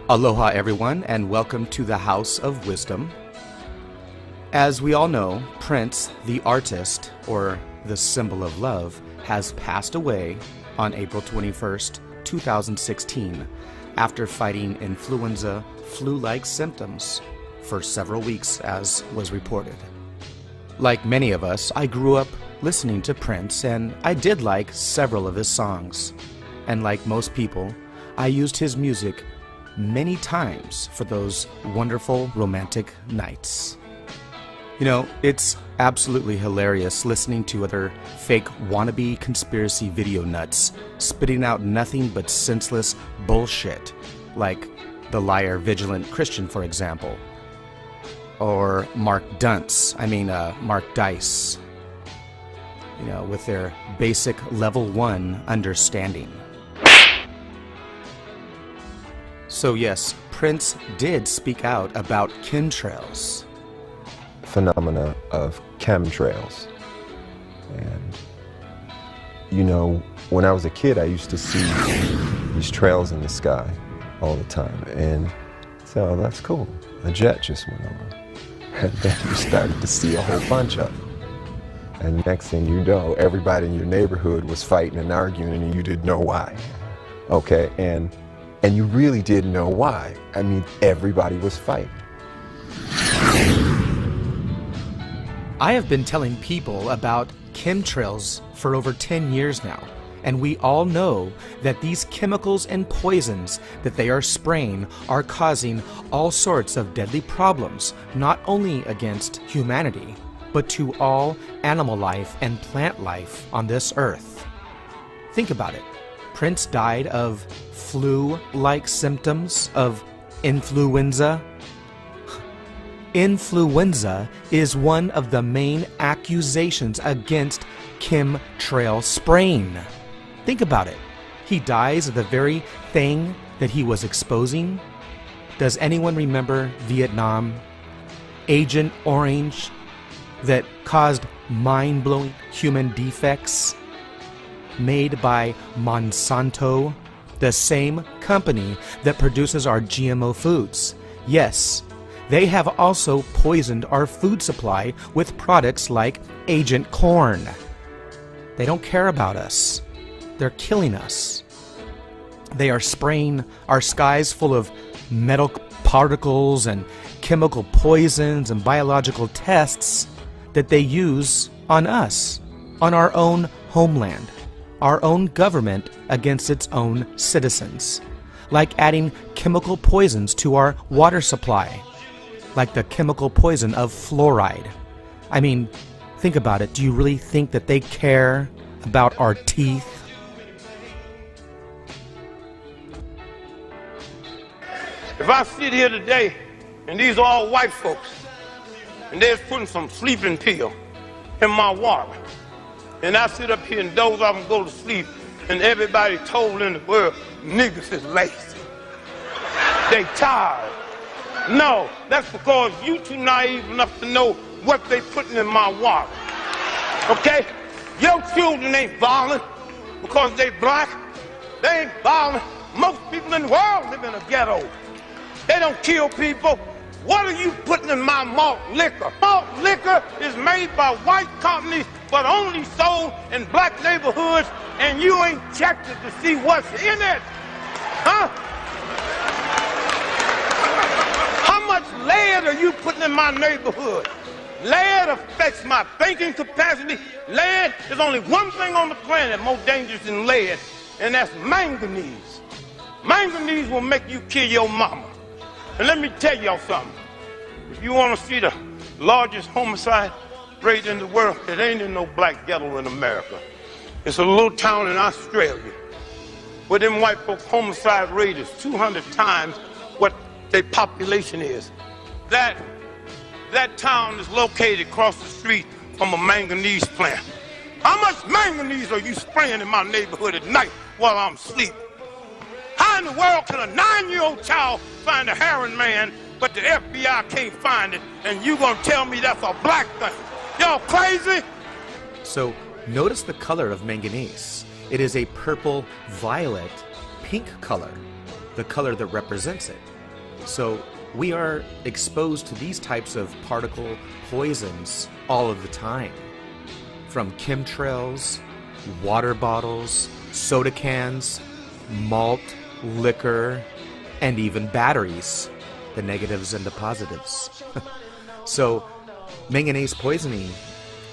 Aloha everyone, and welcome to the House of Wisdom. As we all know, Prince, the artist, or the symbol of love, has passed away on April 21st, 2016, after fighting influenza flu-like symptoms for several weeks, as was reported. Like many of us, I grew up listening to Prince, and I did like several of his songs. And like most people, I used his music many times for those wonderful romantic nights. You know, it's absolutely hilarious listening to other fake wannabe conspiracy video nuts spitting out nothing but senseless bullshit, like the liar Vigilant Christian, for example, or Mark Dice, you know, with their basic level 1 understanding. So yes, Prince did speak out about chemtrails. Phenomena of chemtrails. And, you know, when I was a kid, I used to see these trails in the sky all the time. And so, oh, that's cool. A jet just went over. And then you started to see a whole bunch of them. And next thing you know, everybody in your neighborhood was fighting and arguing and you didn't know why. Okay, and you really didn't know why. I mean, everybody was fighting. I have been telling people about chemtrails for over 10 years now, and we all know that these chemicals and poisons that they are spraying are causing all sorts of deadly problems, not only against humanity, but to all animal life and plant life on this earth. Think about it. Prince died of flu-like symptoms of influenza. Influenza is one of the main accusations against chemtrail spraying. Think about it. He dies of the very thing that he was exposing. Does anyone remember Vietnam? Agent Orange that caused mind-blowing human defects made by Monsanto, the same company that produces our GMO foods. Yes, they have also poisoned our food supply with products like Agent Corn. They don't care about us. They're killing us. They are spraying our skies full of metal particles and chemical poisons and biological tests that they use on us, on our own homeland, our own government against its own citizens, like adding chemical poisons to our water supply, like the chemical poison of fluoride. I mean, think about it. Do you really think that they care about our teeth? If I sit here today, and these are all white folks, and they're putting some sleeping pill in my water, and I sit up here and doze off and go to sleep, and everybody told in the world, niggas is lazy. They tired. No, that's because you too naive enough to know what they putting in my water. Okay? Your children ain't violent because they black. They ain't violent. Most people in the world live in a ghetto. They don't kill people. What are you putting in my malt liquor? Malt liquor is made by white companies, but only sold in black neighborhoods, and you ain't checked it to see what's in it. Huh? How much lead are you putting in my neighborhood? Lead affects my thinking capacity. Lead is only one thing on the planet more dangerous than lead, and that's manganese. Manganese will make you kill your mama. And let me tell y'all something. If you want to see the largest homicide rate in the world, it ain't in no black ghetto in America. It's a little town in Australia where them white folk homicide rate is 200 times what their population is. That town is located across the street from a manganese plant. How much manganese are you spraying in my neighborhood at night while I'm asleep? How in the world can a 9-year-old child find a heroin man, but the FBI can't find it, and you gonna tell me that's a black thing? Y'all crazy? So notice the color of manganese. It is a purple, violet, pink color, the color that represents it. So we are exposed to these types of particle poisons all of the time. From chemtrails, water bottles, soda cans, malt, liquor, and even batteries, the negatives and the positives. So manganese poisoning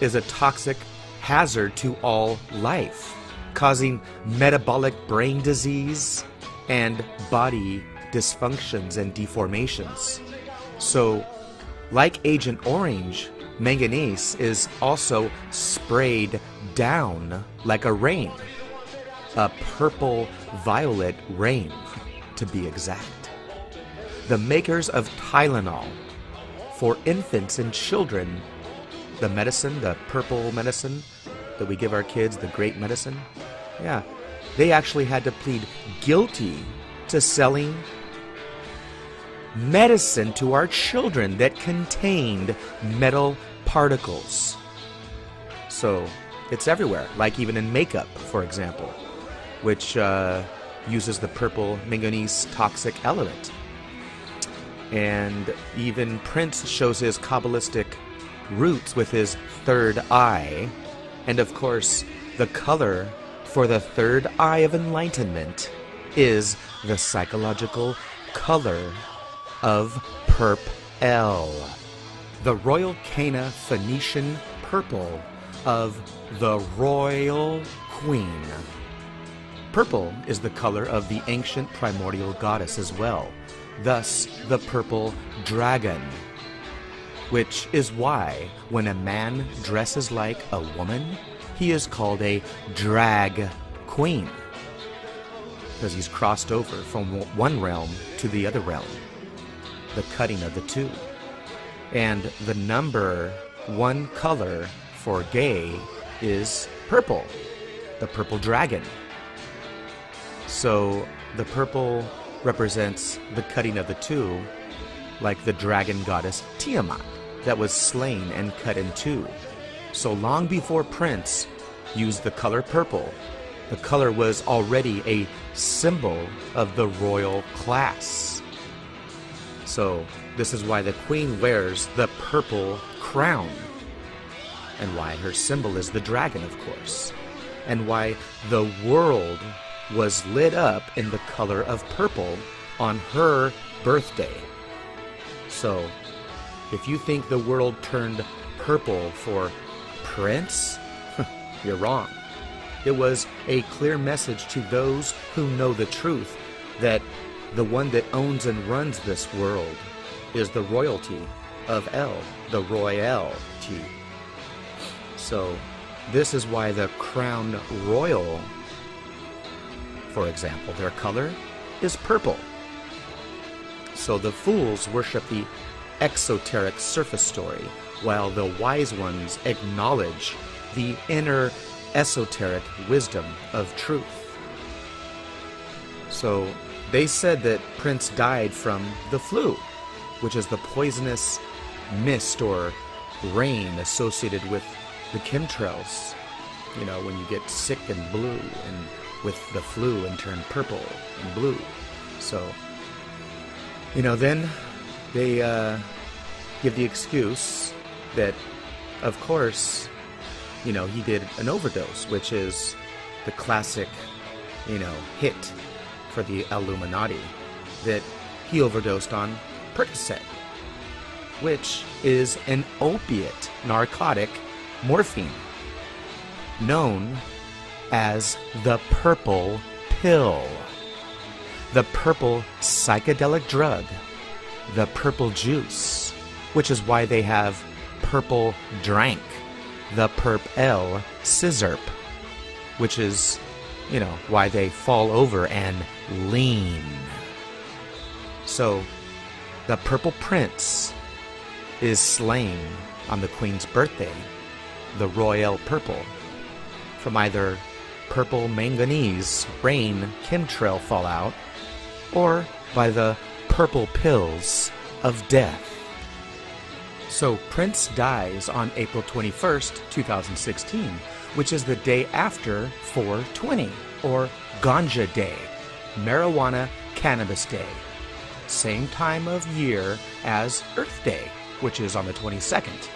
is a toxic hazard to all life, causing metabolic brain disease and body dysfunctions and deformations. So, like Agent Orange, manganese is also sprayed down like a rain. A purple-violet rain, to be exact. The makers of Tylenol for infants and children, the medicine, the purple medicine that we give our kids, the great medicine, yeah, they actually had to plead guilty to selling medicine to our children that contained metal particles. So it's everywhere, like even in makeup, for example, which uses the purple manganese toxic element. And even Prince shows his Kabbalistic roots with his third eye. And of course, the color for the third eye of enlightenment is the psychological color of Purp-L, the Royal Cana Phoenician purple of the Royal Queen. Purple is the color of the ancient primordial goddess as well, thus the purple dragon, which is why when a man dresses like a woman, he is called a drag queen, because he's crossed over from one realm to the other realm, the cutting of the two. And the number one color for gay is purple, the purple dragon. So the purple represents the cutting of the two, like the dragon goddess Tiamat that was slain and cut in two. So long before Prince used the color purple, the color was already a symbol of the royal class. So this is why the queen wears the purple crown, and why her symbol is the dragon, of course, and why the world was lit up in the color of purple on her birthday. So if you think the world turned purple for Prince, you're wrong. It was a clear message to those who know the truth that the one that owns and runs this world is the royalty of L, the royalty. So this is why the crown royal, for example, their color is purple. So the fools worship the exoteric surface story, while the wise ones acknowledge the inner esoteric wisdom of truth. So they said that Prince died from the flu, which is the poisonous mist or rain associated with the chemtrails. You know, when you get sick and blue, and with the flu and turn purple and blue. So, you know, then they give the excuse that, of course, you know, he did an overdose, which is the classic, you know, hit for the Illuminati, that he overdosed on Percocet, which is an opiate narcotic, morphine, known as the purple pill, the purple psychedelic drug, the purple juice, which is why they have purple drank, the Purp-L scissorp, which is, you know, why they fall over and lean. So the Purple Prince is slain on the Queen's birthday, the Royal Purple, from either purple manganese rain chemtrail fallout, or by the purple pills of death. So Prince dies on April 21st, 2016, which is the day after 420, or Ganja Day, Marijuana Cannabis Day. same time of year as Earth Day, which is on the 22nd.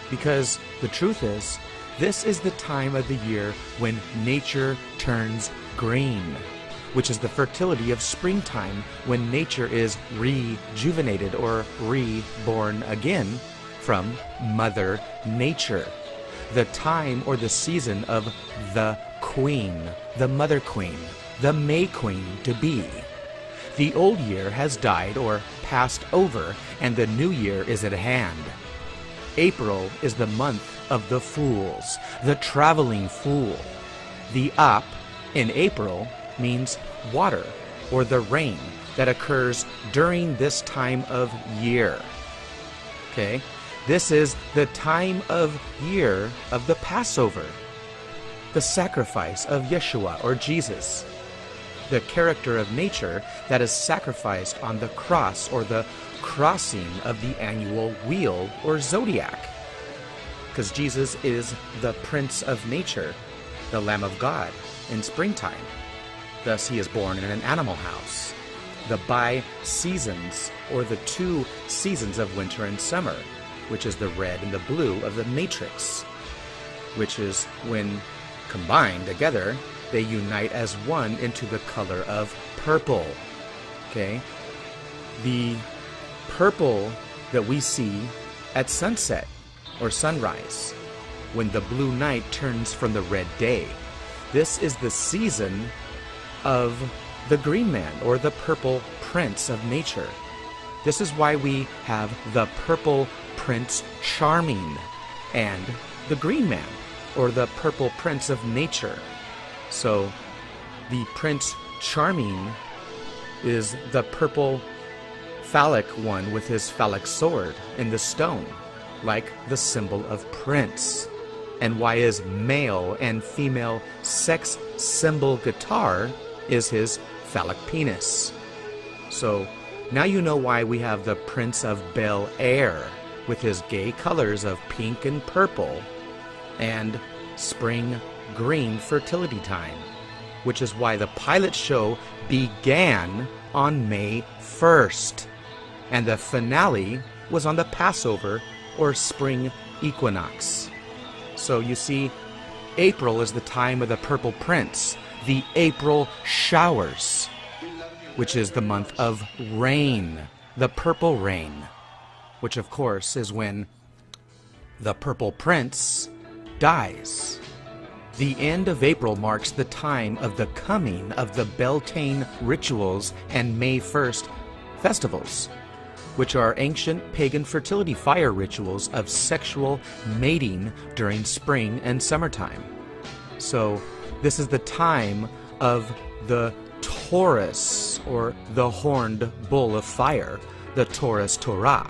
Because the truth is, this is the time of the year when nature turns green, which is the fertility of springtime, when nature is rejuvenated or reborn again from Mother Nature. The time or the season of the Queen, the Mother Queen, the May Queen to be. The old year has died or passed over, and the new year is at hand. April is the month of the fools, the traveling fool. The Ap in April means water or the rain that occurs during this time of year. Okay? This is the time of year of the Passover, the sacrifice of Yeshua or Jesus, the character of nature that is sacrificed on the cross or the crossing of the annual wheel or zodiac. Because Jesus is the Prince of Nature, the Lamb of God in springtime. Thus he is born in an animal house. The bi-seasons, or the two seasons of winter and summer, which is the red and the blue of the matrix, which is when combined together, they unite as one into the color of purple. Okay? The purple that we see at sunset or sunrise, when the blue night turns from the red day. This is the season of the green man or the purple prince of nature. This is why we have the purple Prince Charming and the green man or the purple prince of nature. So the Prince Charming is the purple phallic one with his phallic sword in the stone, like the symbol of prince. And why his male and female sex symbol guitar is his phallic penis. So now you know why we have the Prince of Bel Air with his gay colors of pink and purple and spring green fertility time, which is why the pilot show began on May 1st and the finale was on the Passover or spring equinox. So you see, April is the time of the purple prince, the April showers, which is the month of rain, the purple rain, which of course is when the purple prince dies. The end of April marks the time of the coming of the Beltane rituals and May 1st festivals, which are ancient pagan fertility fire rituals of sexual mating during spring and summertime. So this is the time of the Taurus, or the horned bull of fire, the Taurus Torah.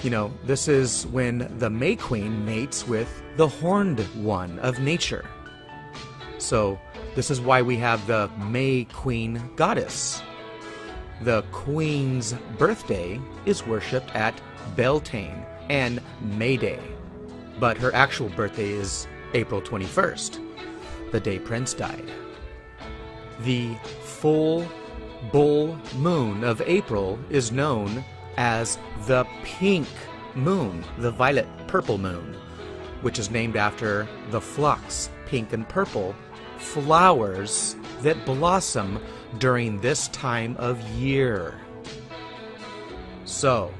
You know, this is when the May Queen mates with the horned one of nature. So this is why we have the May Queen goddess. The queen's birthday is worshipped at Beltane and May Day, but her actual birthday is April 21st, the day Prince died. The full bull moon of April is known as the pink moon, the violet purple moon, which is named after the phlox, pink and purple, flowers that blossom during this time of year. So,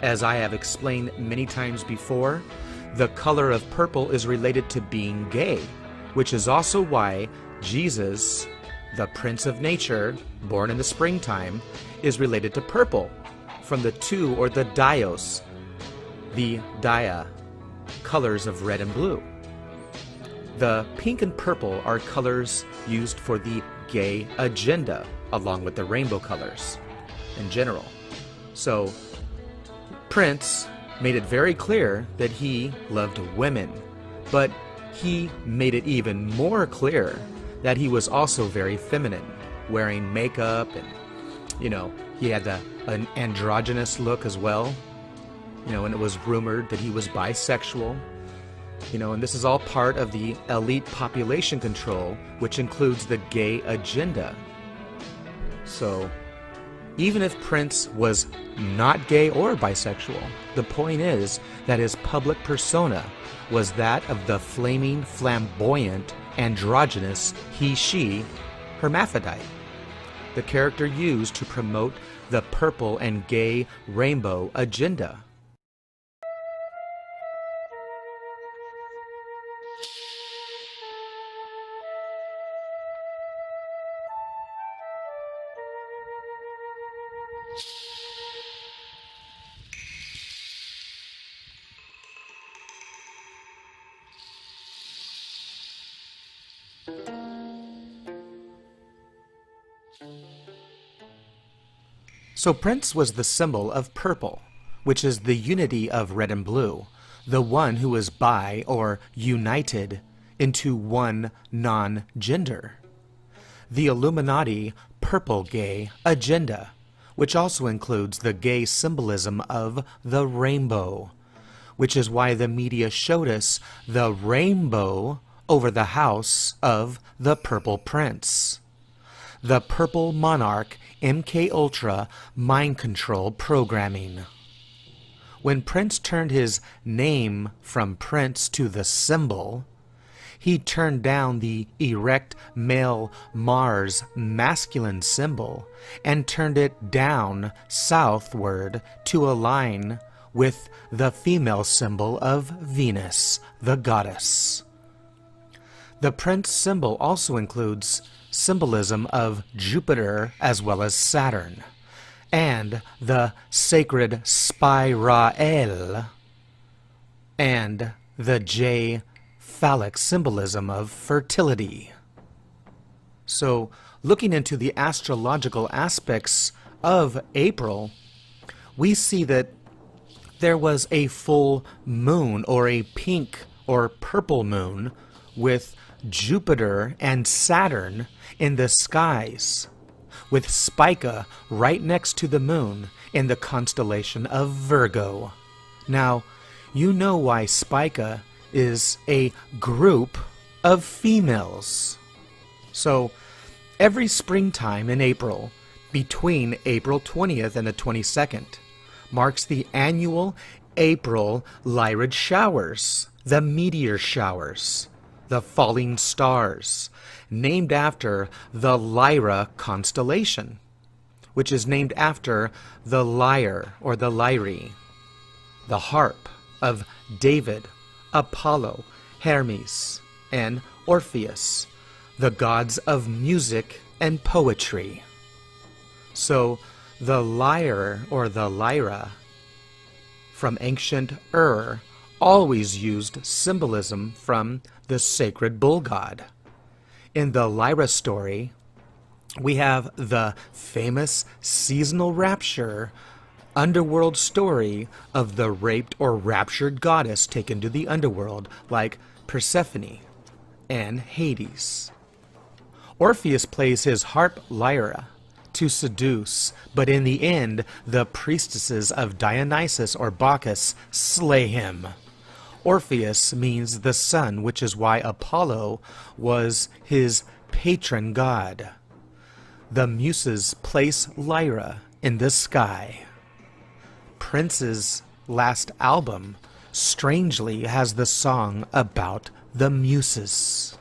as I have explained many times before, the color of purple is related to being gay, which is also why Jesus, the Prince of Nature, born in the springtime, is related to purple, from the two or the dios, the dia, colors of red and blue. The pink and purple are colors used for the gay agenda, along with the rainbow colors in general. So, Prince made it very clear that he loved women, but he made it even more clear that he was also very feminine, wearing makeup and, you know, he had an androgynous look as well, you know, and it was rumored that he was bisexual, you know, and this is all part of the elite population control, which includes the gay agenda. So, Even if Prince was not gay or bisexual, the point is that his public persona was that of the flaming, flamboyant, androgynous he-she hermaphrodite, the character used to promote the purple and gay rainbow agenda. So Prince was the symbol of purple, which is the unity of red and blue, the one who is bi or united into one non-gender. The Illuminati purple gay agenda, which also includes the gay symbolism of the rainbow, which is why the media showed us the rainbow over the house of the Purple Prince. The Purple Monarch MKUltra mind control programming. When Prince turned his name from Prince to the symbol, he turned down the erect male Mars masculine symbol and turned it down southward to align with the female symbol of Venus, the goddess. The Prince symbol also includes symbolism of Jupiter as well as Saturn, and the sacred spiral, and the J phallic symbolism of fertility. So, looking into the astrological aspects of April, we see that there was a full moon or a pink or purple moon with Jupiter and Saturn in the skies, with Spica right next to the moon in the constellation of Virgo. Now, you know why Spica is a group of females. So, every springtime in April, between April 20th and the 22nd, marks the annual April Lyrid showers, the meteor showers, the falling stars, named after the Lyra constellation, which is named after the lyre or the lyre, the harp of David, Apollo, Hermes, and Orpheus, the gods of music and poetry. So the lyre or the lyra from ancient Ur always used symbolism from the sacred bull god. In the Lyra story, we have the famous seasonal rapture underworld story of the raped or raptured goddess taken to the underworld, like Persephone and Hades. Orpheus plays his harp lyra to seduce, but in the end, the priestesses of Dionysus or Bacchus slay him. Orpheus means the sun, which is why Apollo was his patron god. The Muses place Lyra in the sky. Prince's last album, strangely, has the song about the Muses.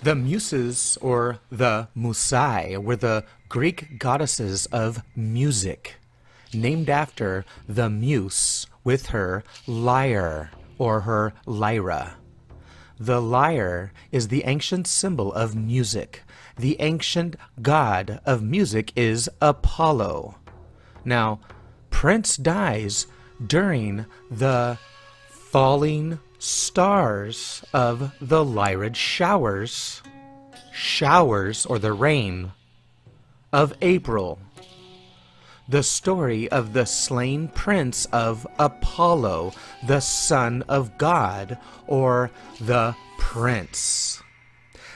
The Muses, or the Musai, were the Greek goddesses of music, named after the Muse with her lyre, or her lyra. The lyre is the ancient symbol of music. The ancient god of music is Apollo. Now, Prince dies during the falling stars of the Lyrid showers, or the rain of April. The story of the slain prince of Apollo, the son of God, or the prince.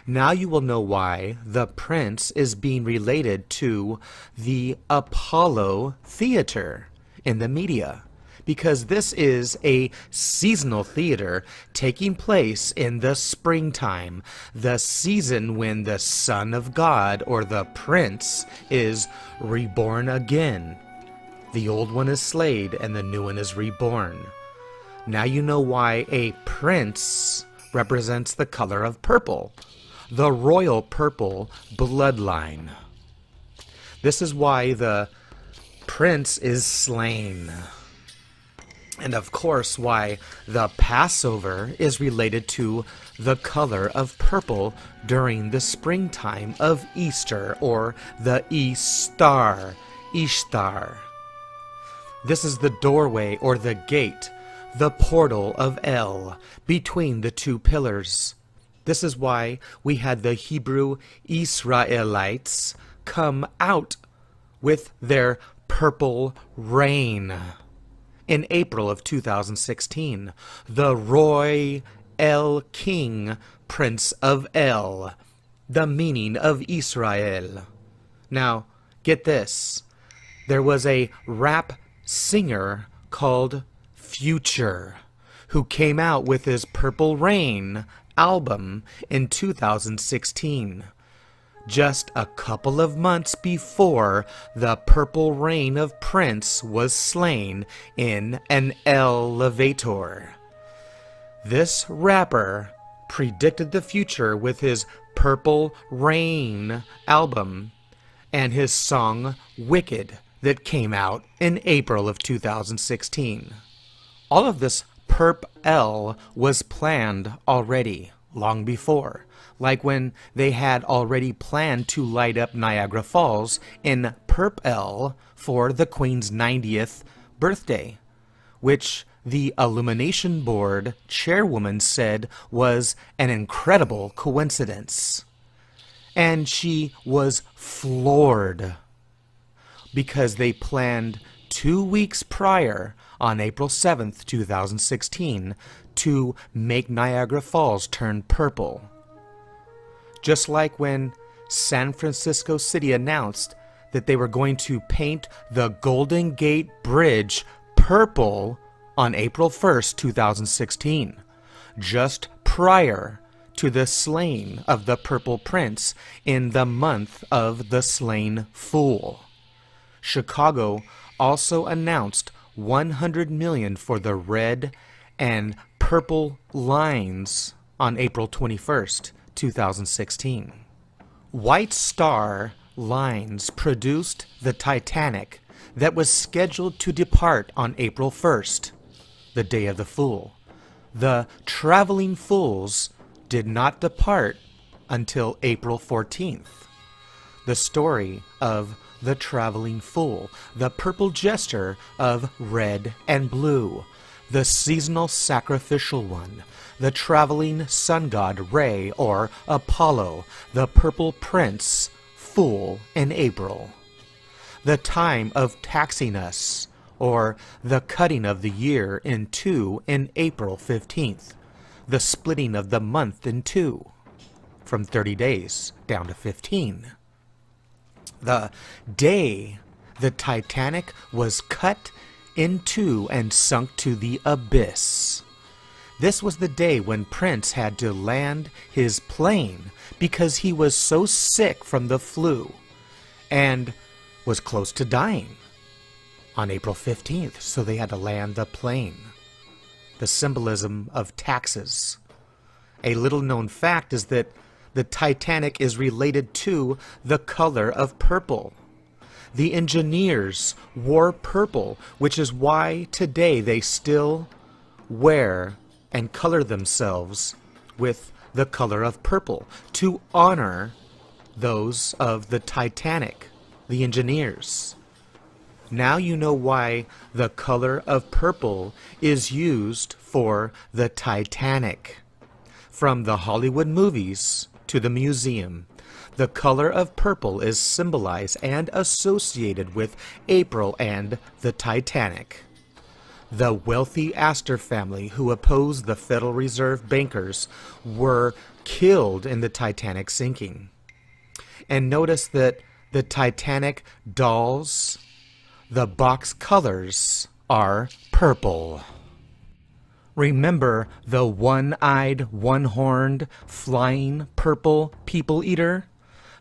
Now you will know why the prince is being related to the Apollo Theater in the media, because this is a seasonal theater taking place in the springtime, the season when the Son of God, or the Prince, is reborn again. The old one is slayed and the new one is reborn. Now you know why a prince represents the color of purple, the royal purple bloodline. This is why the prince is slain. And of course why the Passover is related to the color of purple during the springtime of Easter, or the Ishtar. This is the doorway or the gate, the portal of El, between the two pillars. This is why we had the Hebrew Israelites come out with their purple rain. In April of 2016, the Roy El King, Prince of El, the meaning of Israel. Now, get this. There was a rap singer called Future who came out with his Purple Rain album in 2016. Just a couple of months before the purple rain of Prince was slain in an elevator. This rapper predicted the future with his Purple Rain album and his song Wicked that came out in April of 2016. All of this Perp L was planned already, long before. Like when they had already planned to light up Niagara Falls in Perp L for the Queen's 90th birthday, which the Illumination Board chairwoman said was an incredible coincidence. And she was floored because they planned 2 weeks prior, on April 7th, 2016, to make Niagara Falls turn purple. Just like when San Francisco City announced that they were going to paint the Golden Gate Bridge purple on April 1st, 2016, just prior to the slaying of the Purple Prince in the month of the Slain Fool. Chicago also announced $100 million for the red and purple lines on April 21st, 2016. White Star Lines produced the Titanic that was scheduled to depart on April 1st, the day of the Fool. The Traveling Fools did not depart until April 14th. The story of the Traveling Fool, the purple jester of red and blue, the seasonal sacrificial one, the traveling sun god Re or Apollo, the purple prince, fool in April. The time of taxing us, or the cutting of the year in two in April 15th, the splitting of the month in two, from 30 days down to 15. The day the Titanic was cut in two and sunk to the abyss. This was the day when Prince had to land his plane because he was so sick from the flu and was close to dying on April 15th, so they had to land the plane. The symbolism of taxes. A little known fact is that the Titanic is related to the color of purple. The engineers wore purple, which is why today they still wear and color themselves with the color of purple to honor those of the Titanic, the engineers. Now you know why the color of purple is used for the Titanic. From the Hollywood movies to the museum, the color of purple is symbolized and associated with April and the Titanic. The wealthy Astor family who opposed the Federal Reserve bankers were killed in the Titanic sinking. And notice that the Titanic dolls, the box colors are purple. Remember the one-eyed, one-horned, flying purple people eater?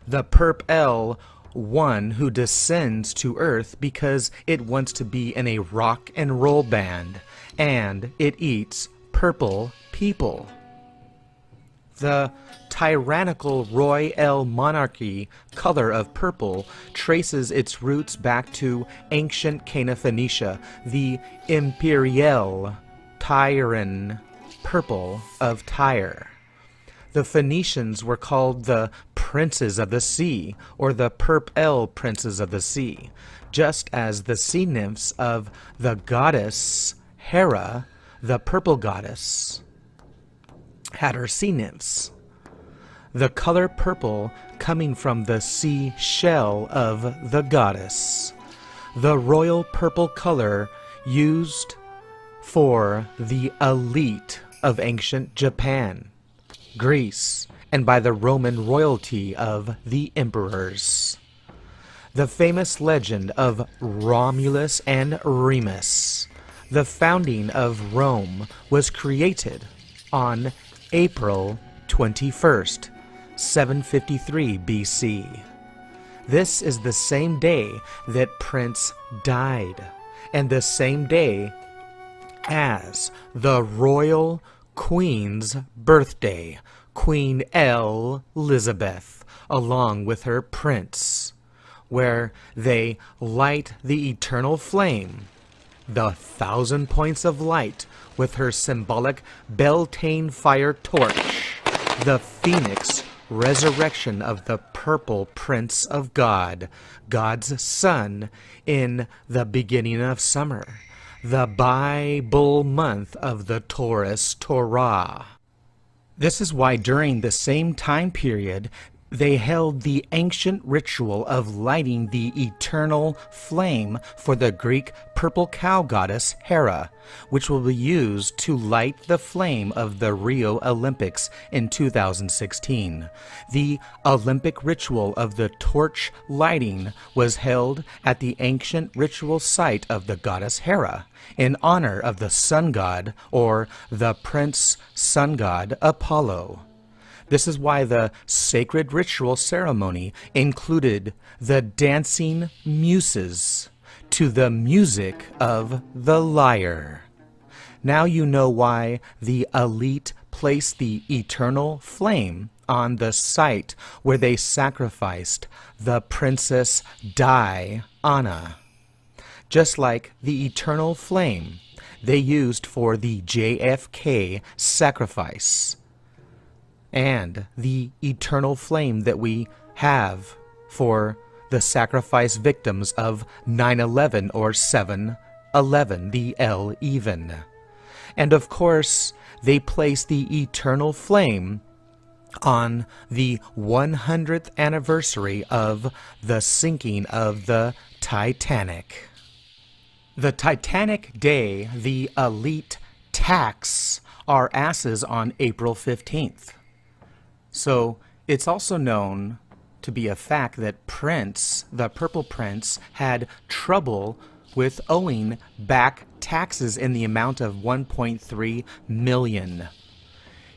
The Perp-El, one who descends to Earth because it wants to be in a rock and roll band, and it eats purple people. The tyrannical royal monarchy color of purple traces its roots back to ancient Cana Phoenicia, the imperial Tyrian purple of Tyre. The Phoenicians were called the princes of the sea, or the Perp-El princes of the sea, just as the sea nymphs of the goddess Hera, the purple goddess, had her sea nymphs. The color purple coming from the sea shell of the goddess. The royal purple color used for the elite of ancient Japan, Greece, and by the Roman royalty of the emperors. The famous legend of Romulus and Remus, the founding of Rome, was created on April 21st, 753 BC. This is the same day that Prince died, and the same day as the royal queen's birthday, Queen Elizabeth, along with her prince, where they light the eternal flame, the 1,000 points of light, with her symbolic Beltane fire torch, the phoenix resurrection of the purple Prince of God, God's Son, in the beginning of summer, the Bible month of the Taurus Torah. This is why during the same time period they held the ancient ritual of lighting the eternal flame for the Greek purple cow goddess Hera, which will be used to light the flame of the Rio Olympics in 2016. The Olympic ritual of the torch lighting was held at the ancient ritual site of the goddess Hera, in honor of the sun god, or the prince sun god Apollo. This is why the sacred ritual ceremony included the dancing muses to the music of the lyre. Now you know why the elite placed the eternal flame on the site where they sacrificed the Princess Diana, just like the eternal flame they used for the JFK sacrifice, and the eternal flame that we have for the sacrifice victims of 9/11 or 7/11, the L-even. And of course, they place the eternal flame on the 100th anniversary of the sinking of the Titanic. The Titanic Day, the elite tax our asses on April 15th. So it's also known to be a fact that Prince, the Purple Prince, had trouble with owing back taxes in the amount of 1.3 million.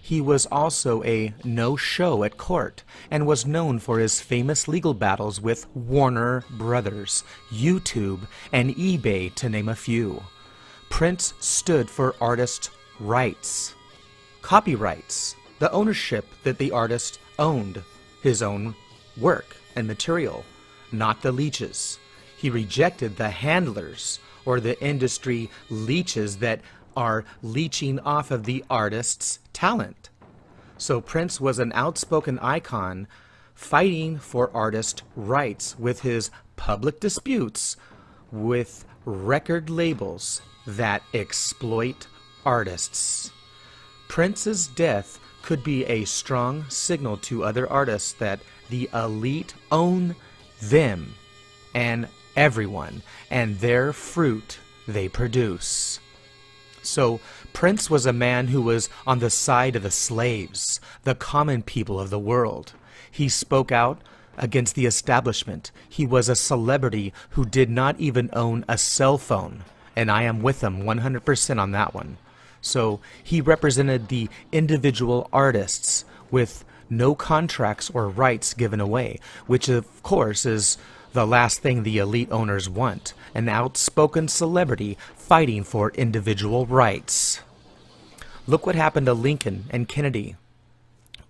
He was also a no-show at court and was known for his famous legal battles with Warner Brothers, YouTube, and eBay, to name a few. Prince stood for artist rights, copyrights, the ownership that the artist owned his own work and material, not the leeches. He rejected the handlers or the industry leeches that are leeching off of the artist's talent. So Prince was an outspoken icon fighting for artist rights with his public disputes with record labels that exploit artists. Prince's death could be a strong signal to other artists that the elite own them and everyone and their fruit they produce. So Prince was a man who was on the side of the slaves, the common people of the world. He spoke out against the establishment. He was a celebrity who did not even own a cell phone, And I am with him 100% on that one. So he represented the individual artists with no contracts or rights given away, which of course is the last thing the elite owners want. An outspoken celebrity fighting for individual rights. Look what happened to Lincoln and Kennedy.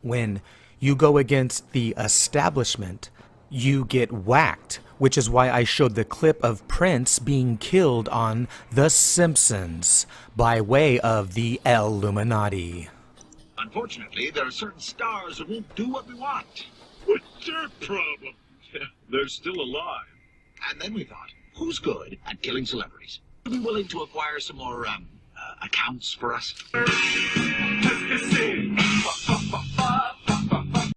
When you go against the establishment, you get whacked, which is why I showed the clip of Prince being killed on The Simpsons by way of the Illuminati. Unfortunately, there are certain stars that won't do what we want. What's their problem? They're still alive. And then we thought, who's good at killing celebrities? Would be willing to acquire some more, accounts for us? Let's get